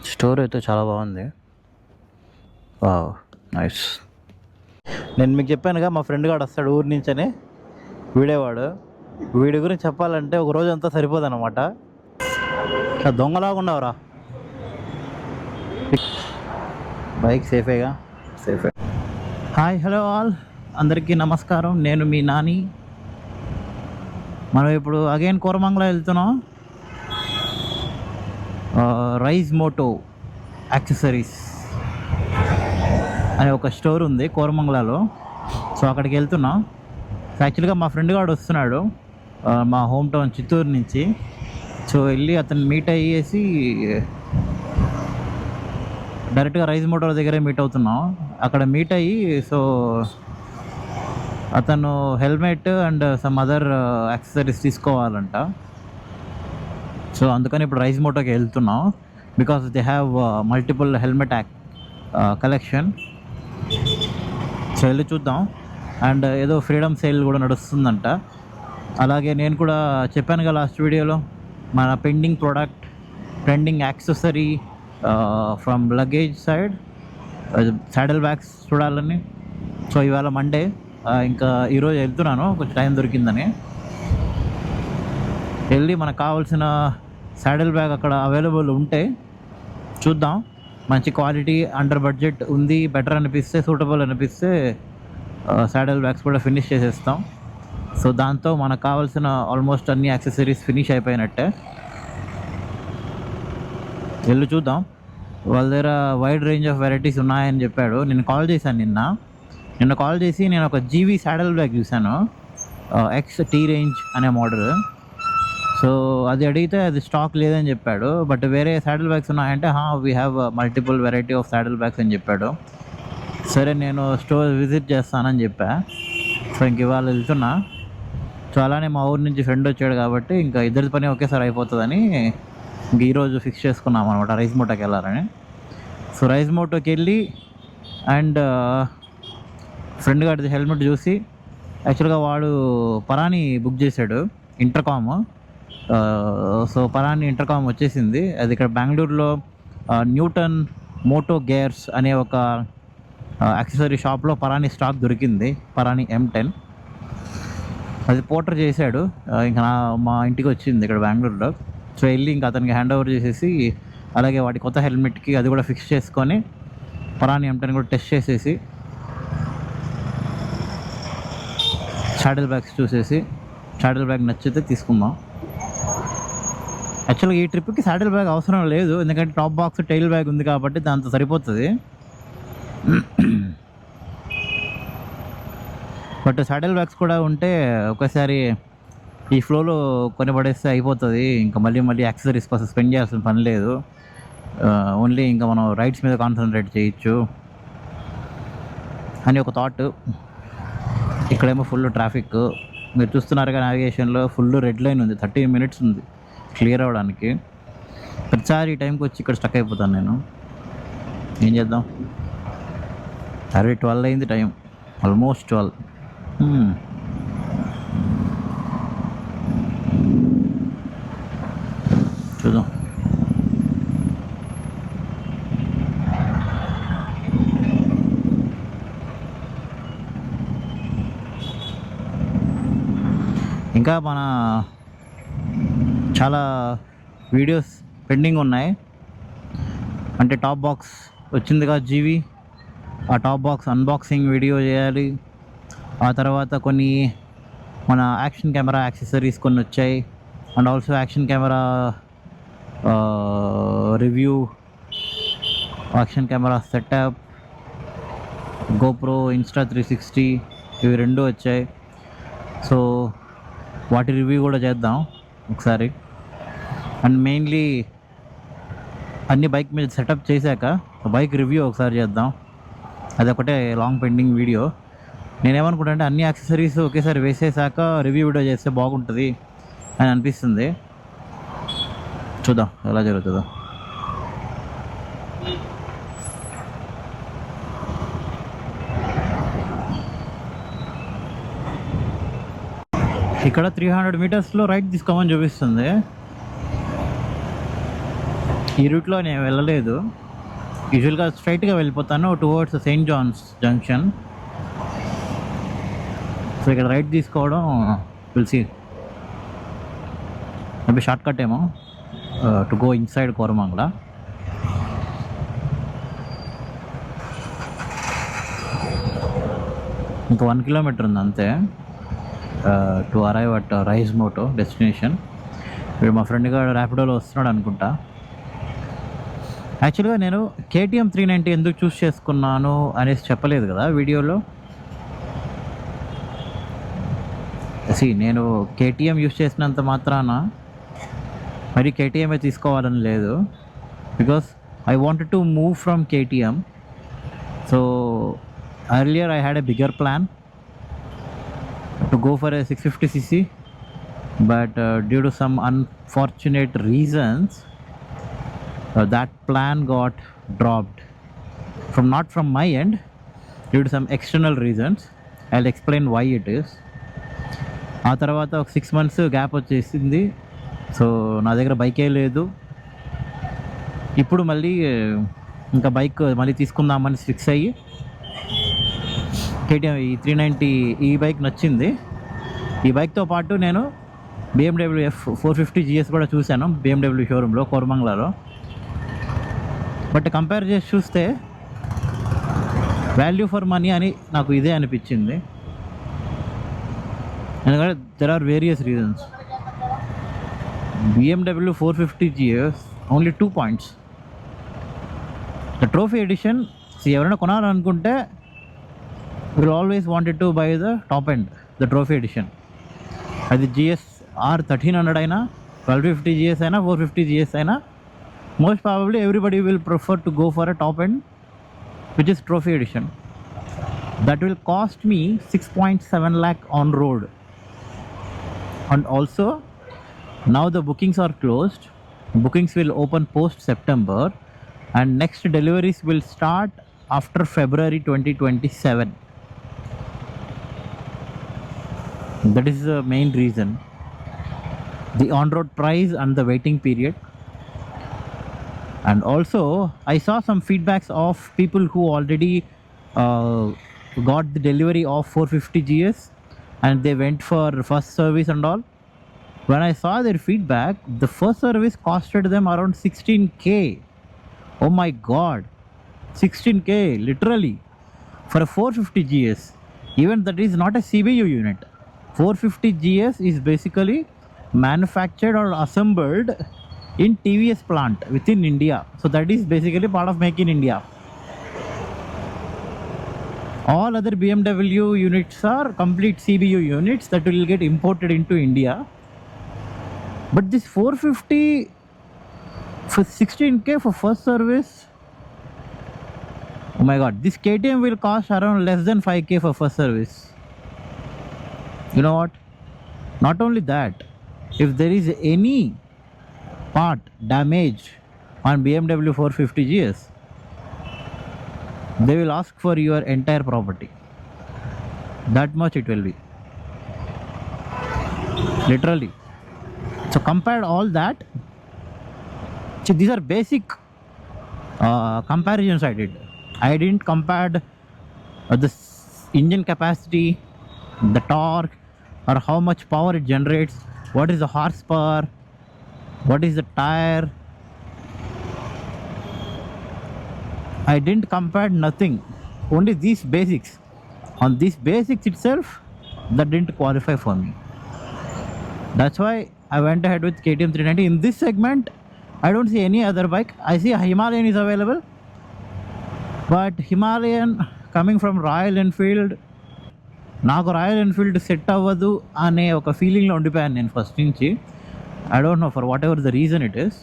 Store అయితే చాలా బాగుంది. Wow, nice. నేను మీకు చెప్పానుగా మా ఫ్రెండ్ గాడు వస్తాడు ఊరి నుంచని. వీడేవాడు. వీడి గురించి చెప్పాలంటే ఒక రోజు అంతా సరిపోదన్నమాట. దొంగలాగా ఉండవురా. బైక్ సేఫేగా? సేఫే. హాయ్, హలో ఆల్, అందరికీ నమస్కారం. నేను మీ నాని. మనం ఇప్పుడు అగైన్ కోరమంగళ వెళ్తున్నాం. రైజ్ మోటో యాక్సెసరీస్ అనే ఒక స్టోర్ ఉంది కోరమంగళలో. సో అక్కడికి వెళ్తున్నాం. యాక్చువల్గా మా ఫ్రెండ్ గాడు వస్తున్నాడు మా హోమ్ టౌన్ చిత్తూరు నుంచి. సో వెళ్ళి అతను మీట్ అయ్యేసి డైరెక్ట్గా రైజ్ మోటార్ దగ్గరే మీట్ అవుతున్నాం. అక్కడ మీట్ అయ్యి సో అతను helmet and some other accessories తీసుకోవాలంట. సో అందుకని ఇప్పుడు రైజ్ మోటోకి వెళ్తున్నాం. Because they have multiple helmet collection. So వెళ్ళి చూద్దాం. అండ్ ఏదో ఫ్రీడమ్ సేల్ కూడా నడుస్తుందంట. అలాగే నేను కూడా చెప్పాను కదా లాస్ట్ వీడియోలో, మన pending product, trending accessory from luggage side, saddle bags చూడాలని. సో ఇవాళ మండే, ఇంకా ఈరోజు వెళ్తున్నాను, కొంచెం టైం దొరికిందని. వెళ్ళి మనకు కావాల్సిన సాడల్ బ్యాగ్ అక్కడ అవైలబుల్ ఉంటే చూద్దాం. మంచి క్వాలిటీ, అండర్ బడ్జెట్ ఉంది, బెటర్ అనిపిస్తే, సూటబుల్ అనిపిస్తే సాడల్ బ్యాగ్స్ కూడా ఫినిష్ చేసేస్తాం. సో దాంతో మనకు కావాల్సిన ఆల్మోస్ట్ అన్ని యాక్సెసరీస్ ఫినిష్ అయిపోయినట్టే. వెళ్ళి చూద్దాం. వాళ్ళ దగ్గర వైడ్ రేంజ్ ఆఫ్ వెరైటీస్ ఉన్నాయని చెప్పాడు. నేను కాల్ చేశాను నిన్న కాల్ చేసి నేను ఒక జీవీ సాడల్ బ్యాగ్ చూశాను, XT రేంజ్ అనే మోడల్. సో అది అడిగితే అది స్టాక్ లేదని చెప్పాడు. బట్ వేరే సాడల్ బ్యాగ్స్ ఉన్నాయంటే we have multiple variety of saddle bags అని చెప్పాడు. సరే నేను స్టోర్ విజిట్ చేస్తానని చెప్పా. సో ఇంక ఇవాళ వెళ్తున్నా. సో అలానే మా ఊరి నుంచి ఫ్రెండ్ వచ్చాడు కాబట్టి ఇంకా ఇద్దరి పని ఒకేసారి అయిపోతుందని ఇంక ఈరోజు ఫిక్స్ చేసుకున్నాం అనమాట రైజ్ మోటోకి వెళ్ళాలని. సో రైజ్ మోటోకి వెళ్ళి అండ్ ఫ్రెండ్ గారిది హెల్మెట్ చూసి, యాక్చువల్గా వాడు పరాని బుక్ చేశాడు ఇంటర్కామ్. సో పరాని ఇంటర్కామ్ వచ్చేసింది. అది ఇక్కడ బెంగళూరులో న్యూటన్ మోటో గేర్స్ అనే ఒక యాక్సెసరీ షాప్లో పరాని స్టాక్ దొరికింది, పరాని M10. అది పోర్టర్ చేశాడు. ఇంకా మా ఇంటికి వచ్చింది ఇక్కడ బెంగళూరులో. సో వెళ్ళి ఇంకా అతనికి హ్యాండ్ ఓవర్ చేసేసి, అలాగే వాడి కొత్త హెల్మెట్కి అది కూడా ఫిక్స్ చేసుకొని పరాని M10 కూడా టెస్ట్ చేసేసి, సాడల్ బ్యాగ్స్ చూసేసి, సాడల్ బ్యాగ్ నచ్చితే తీసుకుందాం. యాక్చువల్గా ఈ ట్రిప్కి సాడల్ బ్యాగ్ అవసరం లేదు, ఎందుకంటే టాప్ బాక్స్ టైల్ బ్యాగ్ ఉంది కాబట్టి దాంతో సరిపోతుంది. బట్ సాడల్ బ్యాగ్స్ కూడా ఉంటే ఒకసారి ఈ ఫ్లోలో కొని పడేస్తే అయిపోతుంది. ఇంకా మళ్ళీ యాక్సెసరీస్ కోసం స్పెండ్ చేయాల్సిన పని లేదు. ఓన్లీ ఇంకా మనం రైడ్స్ మీద కాన్సన్ట్రేట్ చేయొచ్చు అని ఒక థాట్. ఇక్కడేమో ఫుల్ ట్రాఫిక్, మీరు చూస్తున్నారుగా నావిగేషన్లో ఫుల్ రెడ్ లైన్ ఉంది. 30 minutes ఉంది క్లియర్ అవ్వడానికి. ప్రతిసారి ఈ టైంకి వచ్చి ఇక్కడ స్టక్ అయిపోతాను నేను. ఏం చేద్దాం, 12 అయింది టైం, ఆల్మోస్ట్ 12. చూద్దాం. ఇంకా మన చాలా వీడియోస్ పెండింగ్ ఉన్నాయి. అంటే టాప్ బాక్స్ వచ్చిందిగా జీవీ, ఆ టాప్ బాక్స్ అన్బాక్సింగ్ వీడియో చేయాలి. ఆ తర్వాత కొన్ని మన యాక్షన్ కెమెరా యాక్సెసరీస్ కొన్ని వచ్చాయి. And also action camera review, action camera setup, GoPro Insta 360 ఇవి 2 వచ్చాయి. సో వాటి రివ్యూ కూడా చేద్దాం ఒకసారి. అండ్ మెయిన్లీ అన్ని బైక్ మీద సెటప్ చేశాక బైక్ రివ్యూ ఒకసారి చేద్దాం. అదొకటే లాంగ్ పెండింగ్ వీడియో. నేనేమనుకుంటా అంటే అన్ని యాక్సెసరీస్ ఒకేసారి వేసేసాక రివ్యూ వీడియో చేస్తే బాగుంటుంది అని అనిపిస్తుంది. చూద్దాం ఎలా జరుగుతుందో. ఇక్కడ 300 meters రైట్ తీసుకోమని చూపిస్తుంది. ఈ రూట్లో నేను వెళ్ళలేదు. యూజువల్గా స్ట్రైట్గా వెళ్ళిపోతాను towards saint John's junction. So ఇక్కడ రైట్ తీసుకోవడం పిలిచి మేబీ షార్ట్ కట్ ఏమో టు గో ఇన్సైడ్ కోరమంగళ. ఇంకా 1 కిలోమీటర్ ఉంది అంతే to arrive at Rise Moto destination. ఇప్పుడు మా ఫ్రెండ్ గారు ర్యాపిడోలో వస్తున్నాడు అనుకుంటా. యాక్చువల్గా నేను KTM 390 ఎందుకు చూస్ చేసుకున్నాను అనేసి చెప్పలేదు కదా వీడియోలో. నేను KTM యూస్ చేసినంత మాత్రాన మరి KTM తీసుకోవాలని లేదు. Because I wanted to move from KTM. So earlier I had a bigger plan to go for a 650cc, but due to some unfortunate reasons that plan got dropped not from my end, due to some external reasons. I'll explain why it is. ఆ తర్వాత ఒక 6 months gap వచ్చేసింది. So నా దగ్గర బైకే లేదు. ఇప్పుడు మళ్ళీ ఇంకా బైక్ మళ్ళీ తీసుకుందామని ఫిక్స్ అయ్యి KTM ఈ 390 ఈ బైక్ నచ్చింది. ఈ బైక్తో పాటు నేను BMW F450 GS కూడా చూశాను BMW షోరూంలో కోరమంగళలో. బట్ కంపేర్ చేసి చూస్తే వాల్యూ ఫర్ మనీ అని నాకు ఇదే అనిపించింది. ఎందుకంటే there are various reasons. BMW 450 GS only 2 points. The trophy edition ఎవరైనా కొనాలనుకుంటే will always wanted to buy the top end, the trophy edition. అది GS R 1300 అయినా 1250 GS అయినా 450 GS అయినా most probably everybody will prefer to go for a top end which is trophy edition. That will cost me 6.7 lakh on road. And also now the bookings are closed. Bookings will open post September and next deliveries will start after February 2027. That is the main reason. The on-road price and the waiting period. And also I saw some feedbacks of people who already got the delivery of 450 GS and they went for first service and all. When I saw their feedback, the first service costed them around 16k. Oh my god, 16k literally for a 450 GS. Even that is not a CBU unit. 450 GS is basically manufactured or assembled in TVS plant within India. So that is basically part of Make in India. All other BMW units are complete CBU units that will get imported into India. But this 450 for 16k for first service, oh my god, this KTM will cost around less than 5k for first service. You know what? Not only that, if there is any part damage on BMW 450 GS, they will ask for your entire property. That much it will be. Literally. So compared all that, see, these are basic comparisons I did. I didn't compare the engine capacity, the torque, or how much power it generates, what is the horsepower, what is the tire. I didn't compare nothing, only these basics. On these basics itself, that didn't qualify for me. That's why I went ahead with KTM 390. In this segment, I don't see any other bike. I see a Himalayan is available, but Himalayan coming from Royal Enfield, నాకు Royal Enfield set అవ్వదు అనే ఒక ఫీలింగ్లో ఉండిపోయాను నేను first నుంచి. I don't know for whatever the reason it is.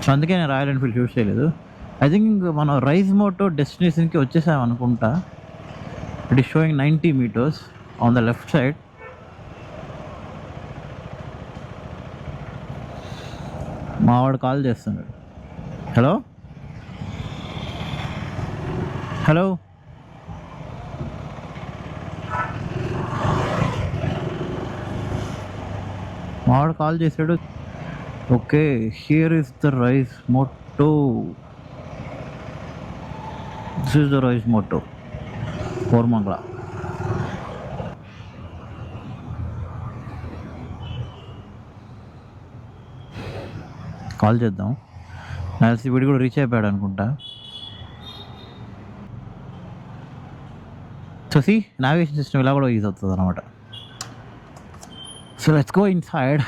So అందుకే నేను రాయల్ ఎన్ఫీల్డ్ చూస్ చేయలేదు. ఐ థింక్ మనం రైజ్ మోటో డెస్టినేషన్కి వచ్చేసాం అనుకుంటా. It is showing 90 meters on the left side. మావాడు కాల్ చేస్తున్నాడు. హలో హలో మావాడు కాల్ చేశాడు. Okay, here is the Rise Moto. This is the Rise Moto Koramangala. Call చేద్దాం. నాకు వీడు కూడా రీచ్ అయిపోయాడు అనుకుంటా. చూసి నావిగేషన్ సిస్టమ్ ఇలా కూడా యూజ్ అవుతుంది అనమాట. So let's go inside.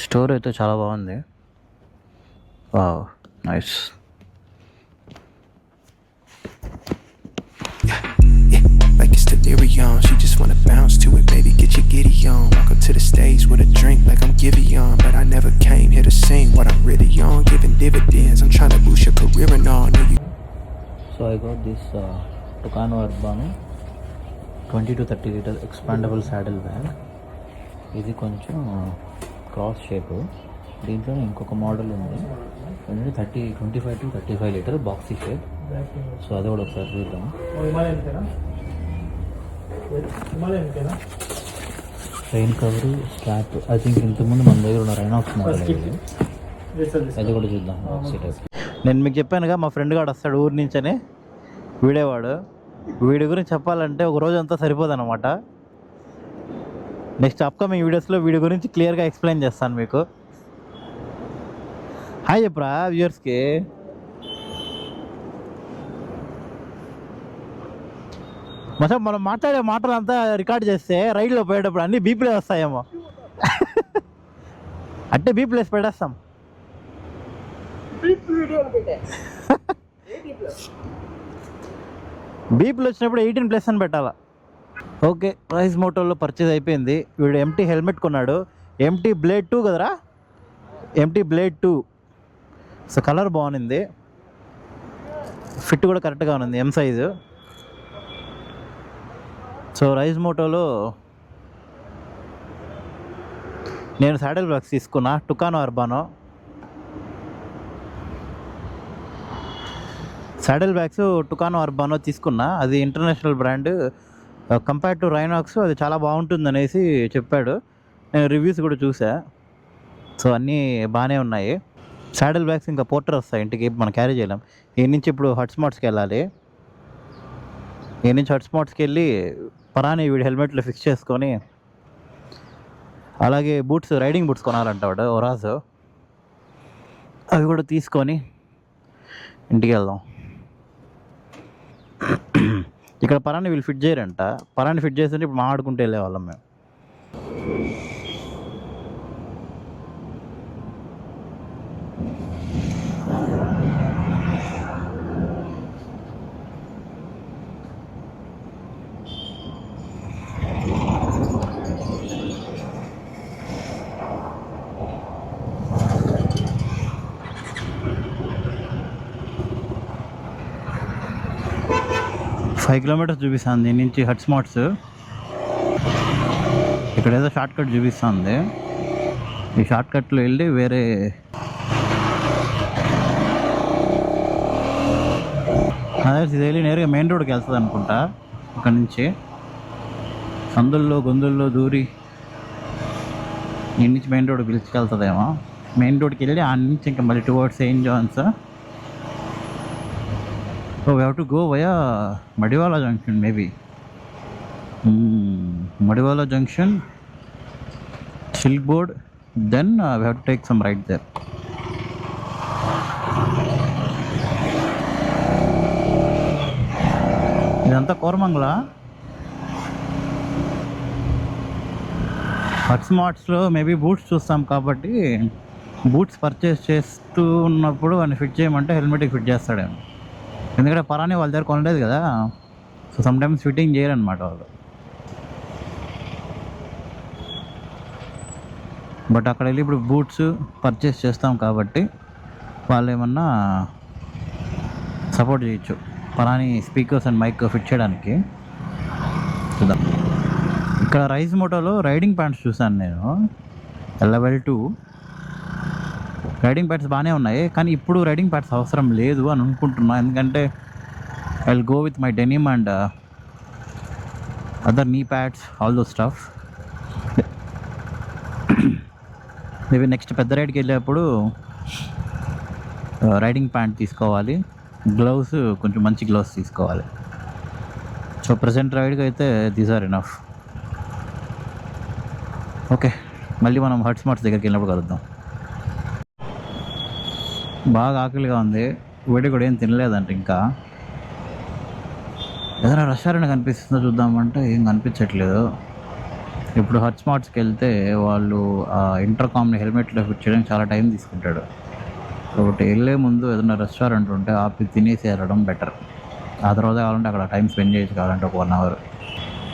Store అయితే చాలా బాగుంది. Wow, nice. Like it's delirium, she just wanna bounce to it, baby, get your giddy on. Walk up to the stage with a drink like I'm Giveon, but I never came here to sing what I'm really on, giving dividends. I'm trying to boost your career and all. Know you. So I got this Tucano Urbano 20 to 30 liter expandable saddle bag. ఇది కొంచెం cross shape. దీంట్లో ఇంకొక model ఉంది, 25 to 35 litre boxy shape. So అది కూడా ఒకసారి చూద్దాం. Train cover, strap, I think ఇంతకుముందు మన దగ్గర ఉన్న రైనాక్స్ మోడల్ అది కూడా చూద్దాం. నేను మీకు చెప్పానుగా మా ఫ్రెండ్ గాడు వస్తాడు ఊరి నుంచని, వీడేవాడు. వీడి గురించి చెప్పాలంటే ఒక రోజు అంతా సరిపోదు అనమాట. నెక్స్ట్ అప్కమింగ్ వీడియోస్లో వీడి గురించి క్లియర్గా ఎక్స్ప్లెయిన్ చేస్తాను మీకు. హాయ్ చెప్పరా వ్యూయర్స్కి. మొత్తం మనం మాట్లాడే మాటలు అంతా రికార్డ్ చేస్తే రైడ్లో పోయేటప్పుడు అన్నీ బీపీలో వస్తాయేమో. అంటే బీపీలేసి పెట్టేస్తాం. బీపీలు వచ్చినప్పుడు 18+ అని పెట్టాలా. ఓకే, రైస్ మోటోలో పర్చేజ్ అయిపోయింది. వీడు ఎంటీ హెల్మెట్ కొన్నాడు. ఎంటీ బ్లేడ్ 2 కదరా, ఎంటీ బ్లేడ్ 2. సో కలర్ బాగుంది, ఫిట్ కూడా కరెక్ట్గా ఉంది, ఎం సైజు. సో రైస్ మోటోలో నేను సాడిల్ బ్యాగ్స్ తీసుకున్నా, టుకానో అర్బానో సాడిల్ బ్యాగ్స్. టుకానో అర్బానో తీసుకున్నా, అది ఇంటర్నేషనల్ బ్రాండ్. కంపేర్ టు రైనాక్స్ అది చాలా బాగుంటుంది అనేసి చెప్పాడు. నేను రివ్యూస్ కూడా చూసా. సో అన్నీ బాగానే ఉన్నాయి. సాడిల్ బ్యాగ్స్ ఇంకా పోర్టర్ వస్తాయి ఇంటికి, మనం క్యారీ చేయలేం. ఈ నుంచి ఇప్పుడు హట్స్మార్ట్స్కి వెళ్ళాలి. ఈ నుంచి హట్స్మార్ట్స్కి వెళ్ళి పరాని వీడి హెల్మెట్లో ఫిక్స్ చేసుకొని, అలాగే బూట్స్, రైడింగ్ బూట్స్ కొనాలంట వాడు ఒరాజు, అవి కూడా తీసుకొని ఇంటికి వెళ్దాం. ఇక్కడ పరాన్ని వీళ్ళు ఫిట్ చేయరంట. పరాన్ని ఫిట్ చేస్తుంటే ఇప్పుడు మాట్లాడుకుంటూ వెళ్ళేవాళ్ళం మేము. ఫైవ్ కిలోమీటర్స్ చూపిస్తుంది దీని నుంచి హట్స్మార్ట్స్. ఇక్కడ ఏదో షార్ట్ కట్ చూపిస్తుంది. ఈ షార్ట్ కట్లో వెళ్ళి వేరే అదే ఇది వెళ్ళి నేరుగా మెయిన్ రోడ్కి వెళ్తుంది అనుకుంటా. ఇక్కడ నుంచి సందుల్లో గొంతుల్లో దూరి ఈ నుంచి మెయిన్ రోడ్ పిలుచుకెళ్తుందేమో. మెయిన్ రోడ్కి వెళ్ళి ఆ నుంచి ఇంకా మళ్ళీ towards saint John's. So we have to go via Madiwala Junction maybe. Madiwala Junction, Silk Board, then we have to take some ride there. ఇదంతా కోరమంగళ. హట్స్మార్ట్స్లో మేబీ బూట్స్ చూస్తాం కాబట్టి బూట్స్ పర్చేస్ చేస్తూ ఉన్నప్పుడు వాడిని ఫిట్ చేయమంటే హెల్మెట్కి ఫిట్ చేస్తాడేమో. ఎందుకంటే పరాని వాళ్ళ దగ్గర కొనలేదు కదా. సో సమ్టైమ్స్ ఫిట్టింగ్ చేయరనమాట వాళ్ళు. బట్ అక్కడ వెళ్ళి ఇప్పుడు బూట్స్ పర్చేస్ చేస్తాం కాబట్టి వాళ్ళు ఏమన్నా సపోర్ట్ చేయొచ్చు పరాని స్పీకర్స్ అండ్ మైక్ ఫిట్ చేయడానికి. చూద్దాం. ఇక్కడ రైస్ మోటోలో రైడింగ్ ప్యాంట్స్ చూసాను నేను, లెవెల్ 2 రైడింగ్ ప్యాంట్స్ బాగానే ఉన్నాయి. కానీ ఇప్పుడు రైడింగ్ ప్యాంట్స్ అవసరం లేదు అని అనుకుంటున్నా. ఎందుకంటే I'll go with my denim and other knee pads, all those stuff. Maybe next పెద్ద రైడ్కి వెళ్ళేటప్పుడు రైడింగ్ ప్యాంట్ తీసుకోవాలి, గ్లౌస్ కొంచెం మంచి గ్లౌస్ తీసుకోవాలి. సో ప్రజెంట్ రైడ్కి అయితే దీస్ ఆర్ ఎనఫ్. ఓకే, మళ్ళీ మనం హట్ స్మార్ట్స్ దగ్గరికి వెళ్ళినప్పుడు కలుద్దాం. బాగా ఆకలిగా ఉంది, వేడి కూడా ఏం తినలేదంటే ఇంకా. ఏదైనా రెస్టారెంట్ కనిపిస్తుందో చూద్దామంటే ఏం కనిపించట్లేదు. ఇప్పుడు హట్ స్మార్ట్స్కి వెళ్తే వాళ్ళు ఇంటర్కామ్ని హెల్మెట్లో ఫిట్ చేయడానికి చాలా టైం తీసుకుంటాడు. కాబట్టి వెళ్ళే ముందు ఏదైనా రెస్టారెంట్ ఉంటే ఆపి తినేసి వెళ్ళడం బెటర్. ఆ తర్వాత కావాలంటే అక్కడ టైం స్పెండ్ చేయొచ్చు, కావాలంటే ఒక 1 hour.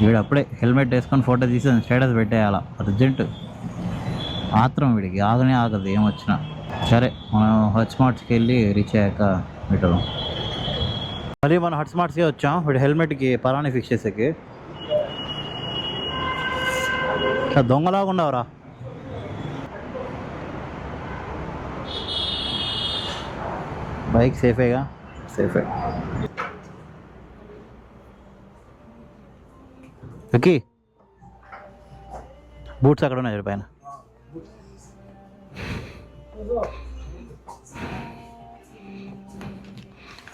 వీడు అప్పుడే హెల్మెట్ వేసుకొని ఫోటో తీసి స్టేటస్ పెట్టేయాల, అర్జెంట్ ఆత్రం వీడికి, ఆగనే ఆగదు ఏమొచ్చినా. సరే, మనం హట్ స్మార్ట్స్కి వెళ్ళి రీచ్ అయ్యాక పెట్టడం. మళ్ళీ మనం హట్ స్మార్ట్స్కే వచ్చాం. వీడు హెల్మెట్కి పరాని ఫిక్స్ చేసేకి. దొంగలాగా ఉండవురా. బైక్ సేఫేగా? సేఫే. ఓకే, బూట్స్ అక్కడ ఉన్నాయి పైన.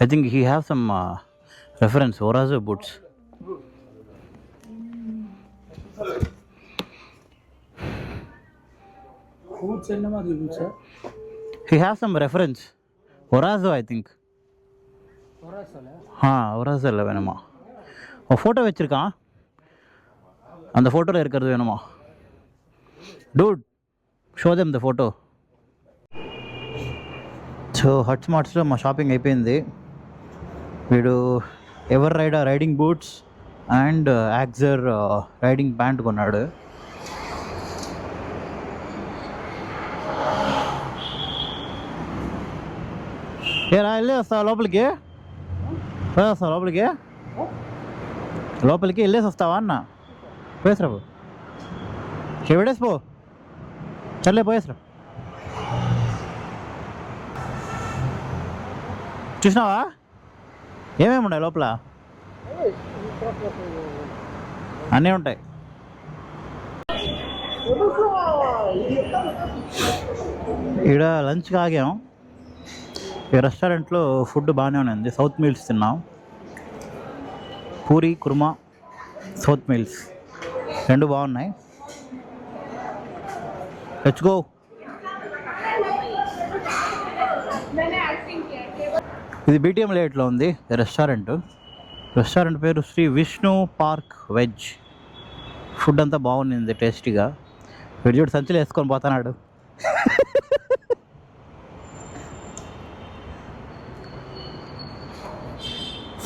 I think he have some reference, Orazo boots. Boots and what boots, sir? He have some reference, Orazo I think. Orazo, Orazo வேணுமா? ஒரு ஃபோட்டோ வச்சிருக்கான், அந்த ஃபோட்டோவில் இருக்கிறது வேணுமா? Dude, show them the photo. So Hut స్మార్ట్స్లో మా షాపింగ్ అయిపోయింది. వీడు ఎవర్ rider riding boots and Axor riding pant కొన్నాడు. ఏరా వెళ్ళి వస్తావా లోపలికి? వస్తావా లోపలికి వెళ్ళేసి వస్తావా అన్న? పోయేసరా పో, చెవిడేసి పో, చల్లే పోయేసరా. చూసినావా ఏమేమి ఉన్నాయి లోపల? అన్నీ ఉంటాయి. ఇక్కడ లంచ్కి ఆగాం. ఈ రెస్టారెంట్లో ఫుడ్ బాగానే ఉంది. సౌత్ మీల్స్ తిన్నాం. పూరి కుర్మా, సౌత్ మీల్స్ రెండు బాగున్నాయి. Let's go. ఇది BTM లేట్లో ఉంది రెస్టారెంట్ పేరు Shri Vishnu park veg. Food అంతా బాగుంది, టేస్టీగా. వీడు సంచిలో వేసుకొని పోతున్నాడు.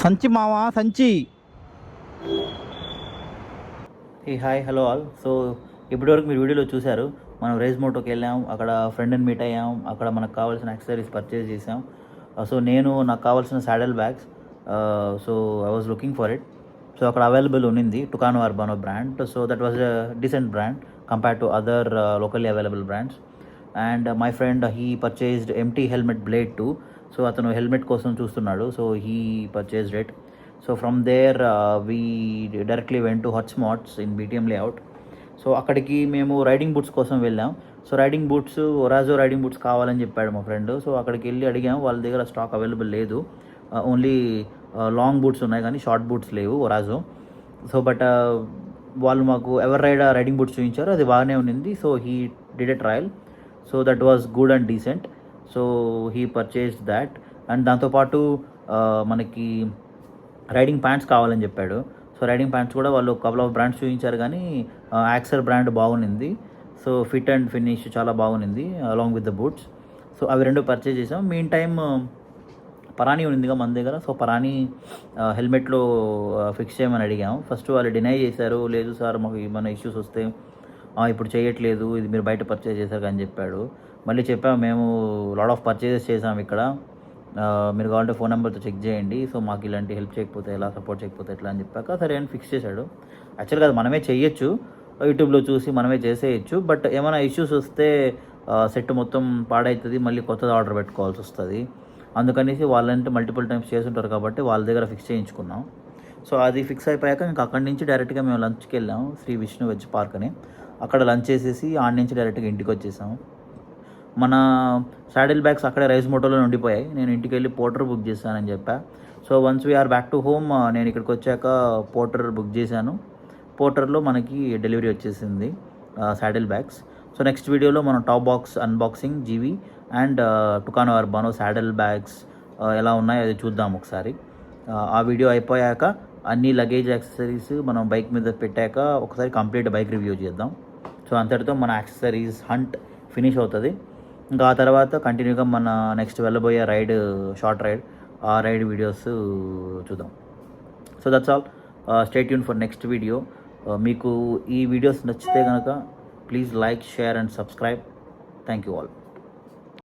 సంచి మావా సంచి. Hi, hello all. సో ఇప్పటివరకు మీరు వీడియోలో చూశారు, మనం రేజ్ మోటోకి వెళ్ళాం, అక్కడ ఫ్రెండ్ని మీట్ అయ్యాం, అక్కడ మనకు కావాల్సిన యాక్సెసరీస్ పర్చేస్ చేసాం. సో నాకు కావాల్సిన saddle bags, so I was looking for it. So అక్కడ అవైలబుల్ ఉన్నింది Tucano Urbano brand. So that was a decent brand compared to other locally available brands. And my friend he purchased MT helmet blade 2. So అతను helmet కోసం చూస్తున్నాడు. So he purchased it. So from there we directly went to Hut Smarts in BTM layout. So అక్కడికి మేము riding boots కోసం వెళ్ళాం. So riding boots, ఒరాజో riding boots కావాలని చెప్పాడు మా ఫ్రెండ్. సో అక్కడికి వెళ్ళి అడిగాం, వాళ్ళ దగ్గర స్టాక్ అవైలబుల్ లేదు. ఓన్లీ లాంగ్ బూట్స్ ఉన్నాయి కానీ షార్ట్ బూట్స్ లేవు ఒరాజో. సో బట్ వాళ్ళు మాకు ఎవర్ రైడింగ్ బూట్స్ చూపించారు, అది బాగానే ఉన్నింది. So he did a trial. So that was good and decent. So he purchased that. And దాంతోపాటు మనకి రైడింగ్ ప్యాంట్స్ కావాలని చెప్పాడు. సో రైడింగ్ ప్యాంట్స్ కూడా వాళ్ళు కపుల్ ఆఫ్ బ్రాండ్స్ చూపించారు కానీ యాక్సర్ బ్రాండ్ బాగుంది. సో ఫిట్ అండ్ ఫినిష్ చాలా బాగుంది along with the boots. So అవి రెండు పర్చేజ్ చేసాం. మీన్ టైమ్ పరానీ ఉందిగా మన దగ్గర. సో పరానీ హెల్మెట్లో ఫిక్స్ చేయమని అడిగాం. ఫస్ట్ వాళ్ళు డినై చేశారు, లేదు సార్ మాకు ఏమైనా ఇష్యూస్ వస్తే ఇప్పుడు చేయట్లేదు, ఇది మీరు బయట పర్చేజ్ చేశారు అని చెప్పాడు. మళ్ళీ చెప్పాము, మేము లాట్ ఆఫ్ పర్చేజెస్ చేసాం ఇక్కడ, మీరు కావాలంటే ఫోన్ నెంబర్తో చెక్ చేయండి. సో మాకు ఇలాంటి హెల్ప్ చేయకపోతే ఎలా, సపోర్ట్ చేయకపోతే ఎట్లా అని చెప్పాక సరే అని ఫిక్స్ చేశాడు. యాక్చువల్గా అది మనమే చేయొచ్చు, యూట్యూబ్లో చూసి మనమే చేసేయచ్చు. బట్ ఏమైనా ఇష్యూస్ వస్తే సెట్ మొత్తం పాడవుతుంది, మళ్ళీ కొత్తది ఆర్డర్ పెట్టుకోవాల్సి వస్తుంది. అందుకనేసి వాళ్ళంటే మల్టిపుల్ టైమ్స్ చేస్తుంటారు కాబట్టి వాళ్ళ దగ్గర ఫిక్స్ చేయించుకున్నాం. సో అది ఫిక్స్ అయిపోయాక ఇంకా అక్కడి నుంచి డైరెక్ట్గా మేము లంచ్కి వెళ్ళాము, శ్రీ విష్ణు వెజ్ పార్క్ అని. అక్కడ లంచ్ చేసేసి ఆడ నుంచి డైరెక్ట్గా ఇంటికి వచ్చేసాము. మన సాడిల్ బ్యాగ్స్ అక్కడే రైస్ మోటోలో ఉండిపోయాయి. నేను ఇంటికి వెళ్ళి పోర్టర్ బుక్ చేశానని చెప్పా. So once we're back to home, నేను ఇక్కడికి వచ్చాక పోర్టర్ బుక్ చేశాను. పోర్టర్లో మనకి డెలివరీ వచ్చేసింది సాడిల్ బ్యాగ్స్. సో నెక్స్ట్ వీడియోలో మనం top box unboxing GIVI and Tucano Urbano saddle bags ఎలా ఉన్నాయో అది చూద్దాం ఒకసారి. ఆ వీడియో అయిపోయాక అన్ని లగేజ్ యాక్సెసరీస్ మనం బైక్ మీద పెట్టాక ఒకసారి కంప్లీట్ బైక్ రివ్యూ చేద్దాం. సో అంతటితో మన యాక్సెసరీస్ హంట్ ఫినిష్ అవుతుంది. ఇంకా ఆ తర్వాత కంటిన్యూగా మన నెక్స్ట్ వెళ్ళబోయే రైడ్, షార్ట్ రైడ్, ఆ రైడ్ వీడియోస్ చూద్దాం. So that's all. Stay tune for next video. మీకు ఈ వీడియోస్ నచ్చితే కనుక please like, share and subscribe. Thank you all.